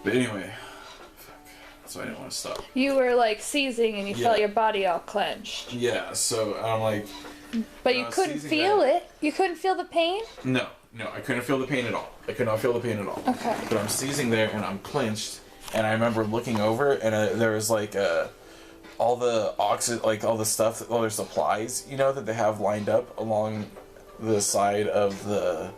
But anyway, so I didn't want to stop. You were like seizing and you felt your body all clenched. Yeah, so I'm like... But you couldn't feel it? You couldn't feel the pain? No, I couldn't feel the pain at all. I could not feel the pain at all. Okay. But I'm seizing there and I'm clenched, and I remember looking over and there was like all the like all the stuff, all their supplies, you know, that they have lined up along the side of the,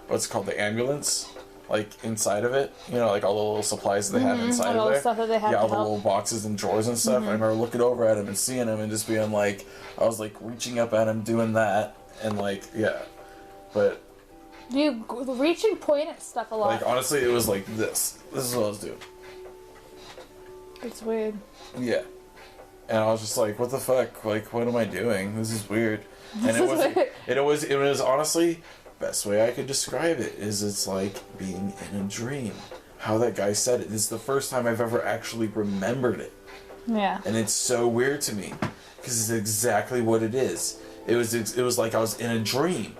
what's it called, the ambulance. Like inside of it, you know, like all the little supplies that they have inside of there. Stuff that they have all the little boxes and drawers and stuff. I remember looking over at him and seeing him and just being like, I was like reaching up at him doing that and like, yeah. But you reach and point at stuff a lot. like honestly, it was like this. This is what I was doing. It's weird. Yeah. And I was just like, what the fuck? Like, what am I doing? This is weird. And it was honestly, best way I could describe it is it's like being in a dream. How that guy said it. This is the first time I've ever actually remembered it. Yeah. And it's so weird to me because it's exactly what it is. It was like I was in a dream,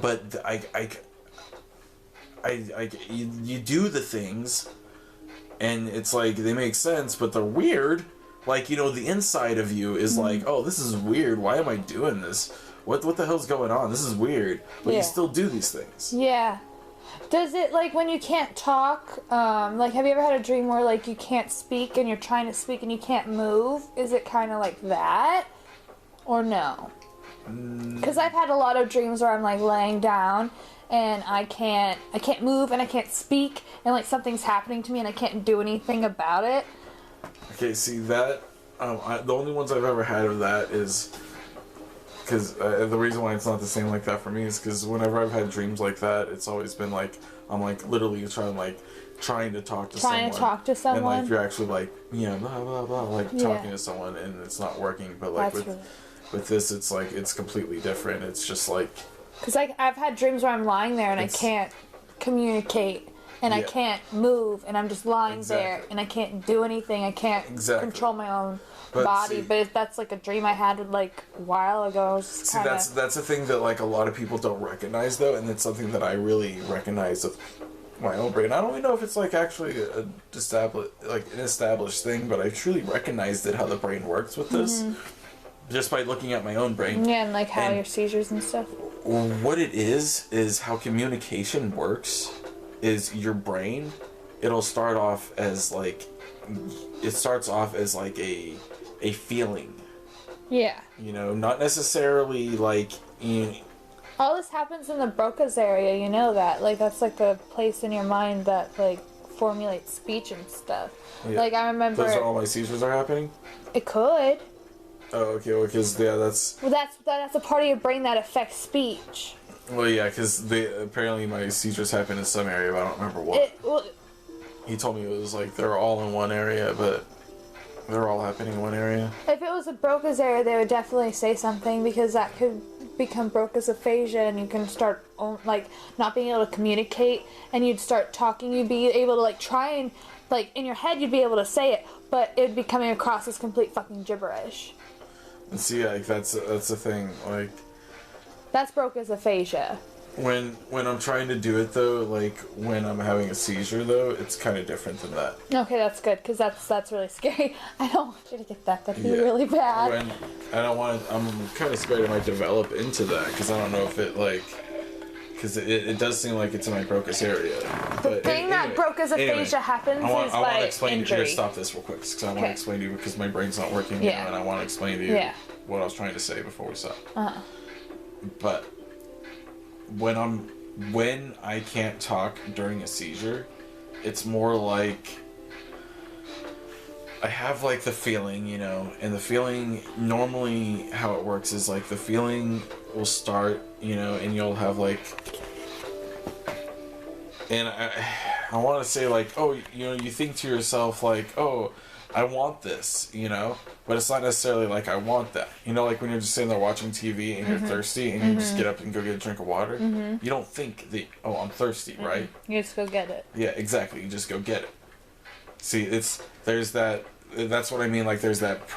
but you do the things, and it's like they make sense, but they're weird. Like, you know, the inside of you is like, oh, this is weird. Why am I doing this? What the hell's going on? This is weird. But you still do these things. Yeah. Does it, like, when you can't talk, like, have you ever had a dream where, like, you can't speak and you're trying to speak and you can't move? Is it kind of like that? Or no? Because I've had a lot of dreams where I'm, like, laying down and I can't move and I can't speak and, like, something's happening to me and I can't do anything about it. Okay, see, that, the only ones I've ever had of that is... Because the reason why it's not the same like that for me is because whenever I've had dreams like that, it's always been like, I'm like literally trying to talk to someone. Trying to talk to someone? And like you're actually like, blah, blah, blah, like talking to someone and it's not working. But like with this, it's like, it's completely different. It's just like... Because I've had dreams where I'm lying there and I can't communicate and I can't move and I'm just lying there and I can't do anything. I can't control my own... body, but if that's like a dream I had like a while ago. That's a thing that like a lot of people don't recognize though, and it's something that I really recognize with my own brain. I don't even know if it's like actually an established thing, but I truly recognized it, how the brain works with this, just by looking at my own brain. Yeah, and like how your seizures and stuff. What it is how communication works. Is your brain? It'll start off as like. It starts off as like a feeling. Yeah. You know, not necessarily like... All this happens in the Broca's area, you know that. Like, that's like a place in your mind that, like, formulates speech and stuff. Yeah. Like, I remember... Those are all my seizures are happening? It could. Oh, okay, well, because, yeah, that's... Well, that's a part of your brain that affects speech. Well, yeah, because apparently my seizures happen in some area, but I don't remember what. He told me it was like they're all in one area, but they're all happening in one area. If it was a Broca's area, they would definitely say something because that could become Broca's aphasia and you can start like not being able to communicate and you'd start talking. You'd be able to like try and like in your head you'd be able to say it, but it'd be coming across as complete fucking gibberish. And see, like that's the thing, like that's Broca's aphasia. When I'm trying to do it though, like when I'm having a seizure though, it's kind of different than that. Okay, that's good because that's really scary. I don't want you to get that. That'd be really bad. I'm kind of scared it might develop into that because I don't know if it like, because it does seem like it's in my Broca's area. The thing that Broca's aphasia happens is by injury. Just stop this real quick because I want to explain to you because my brain's not working now, and I want to explain to you what I was trying to say before we stop. But when I can't talk during a seizure, it's more like I have like the feeling, you know, and the feeling normally how it works is like the feeling will start, you know, and you'll have like, and I want to say like, oh, you know, you think to yourself like, oh, I want this, you know, but it's not necessarily like I want that. You know, like when you're just sitting there watching TV and you're thirsty and you just get up and go get a drink of water. You don't think that, oh, I'm thirsty, right? You just go get it. Yeah, exactly. You just go get it. See, that's what I mean. Like there's that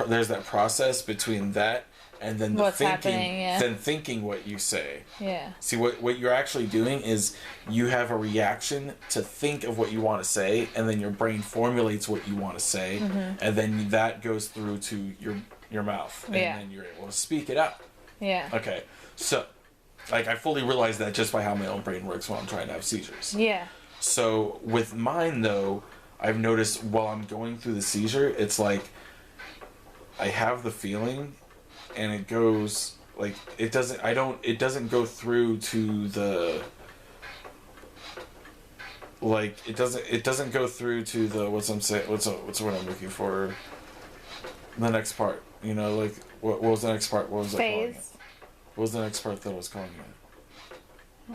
process between that and then What's happening, yeah. then thinking what you say. Yeah. See, what you're actually doing is you have a reaction to think of what you want to say, and then your brain formulates what you want to say, and then that goes through to your mouth, and then you're able to speak it out. Yeah. Okay, so, like, I fully realize that just by how my own brain works when I'm trying to have seizures. Yeah. So, with mine, though, I've noticed while I'm going through the seizure, it's like I have the feeling, and it goes, like, it doesn't go through to the, like, it doesn't go through to the, what's what I'm looking for, the next part, you know, like, what was the next part, what was it calling it? What was the next part that I was calling it?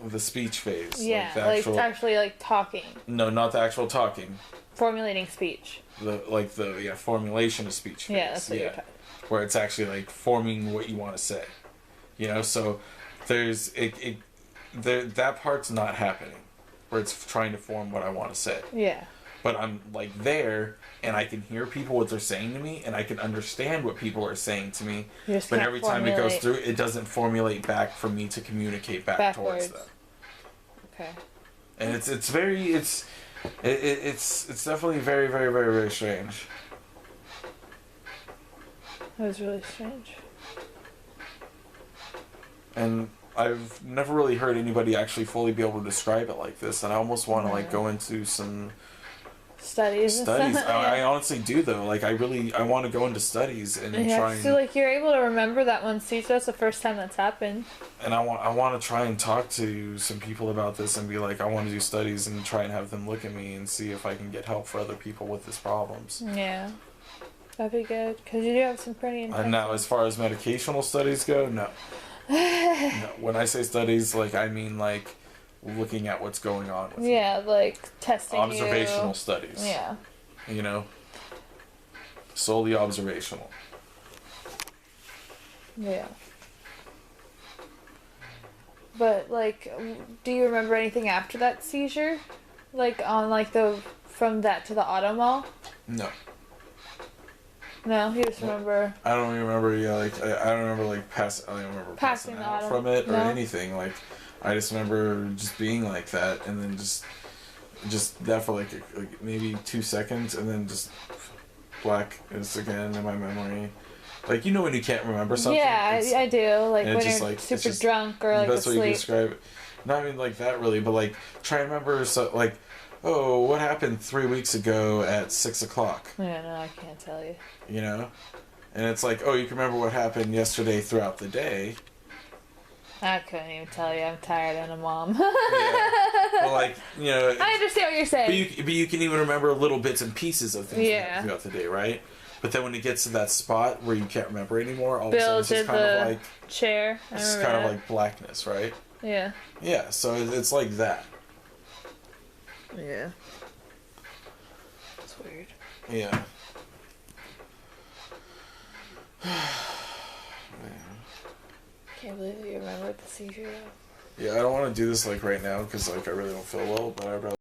The speech phase. Yeah, like actually, like, talking. No, not the actual talking. Formulating speech. The formulation of speech phase. Yeah, that's what you're talking. Where it's actually like forming what you want to say. You know, so there's that part's not happening. Where it's trying to form what I want to say. Yeah. But I'm like there, and I can hear people what they're saying to me, and I can understand what people are saying to me. But every time it goes through, it doesn't formulate back for me to communicate back towards them. Okay. And it's definitely very, very, very, very strange. That was really strange. And I've never really heard anybody actually fully be able to describe it like this, and I almost want to like go into some studies. I honestly do, though. Like, I want to go into studies and try and... So, like, you're able to remember that one seizure. That's the first time that's happened. And I want to try and talk to some people about this and be like, I want to do studies and try and have them look at me and see if I can get help for other people with these problems. Yeah. That'd be good, because you do have some pretty intense... And now, as far as medicational studies go, no. No. When I say studies, like, I mean, like, looking at what's going on with you. Like testing observational studies. Yeah. You know? Solely observational. Yeah. But, like, do you remember anything after that seizure? Like, on, like, from that to the auto mall? No. No, you just remember... I don't even remember, I don't remember, like, passing out from it or anything. Like, I just remember just being like that, and then just that for, like maybe 2 seconds, and then just blackness again in my memory. Like, you know when you can't remember something? Yeah, I do. Like, when you're like, super drunk or, like, that's asleep. That's what you describe it. Not even like that, really, but, like, try and remember, like, oh, what happened 3 weeks ago at 6 o'clock? Yeah, no, I can't tell you. You know? And it's like, oh, you can remember what happened yesterday throughout the day. I couldn't even tell you. I'm tired and a mom. Yeah. Well, like, you know... I understand what you're saying. But you can even remember little bits and pieces of things throughout the day, right? But then when it gets to that spot where you can't remember anymore, all of a sudden it's just kind of like... chair. It's kind of like blackness, right? Yeah. Yeah, so it's like that. Yeah. It's weird. Yeah. Can't believe that you remembered the seizure, though. Yeah, I don't want to do this, like, right now, because, like, I really don't feel well, but I'd rather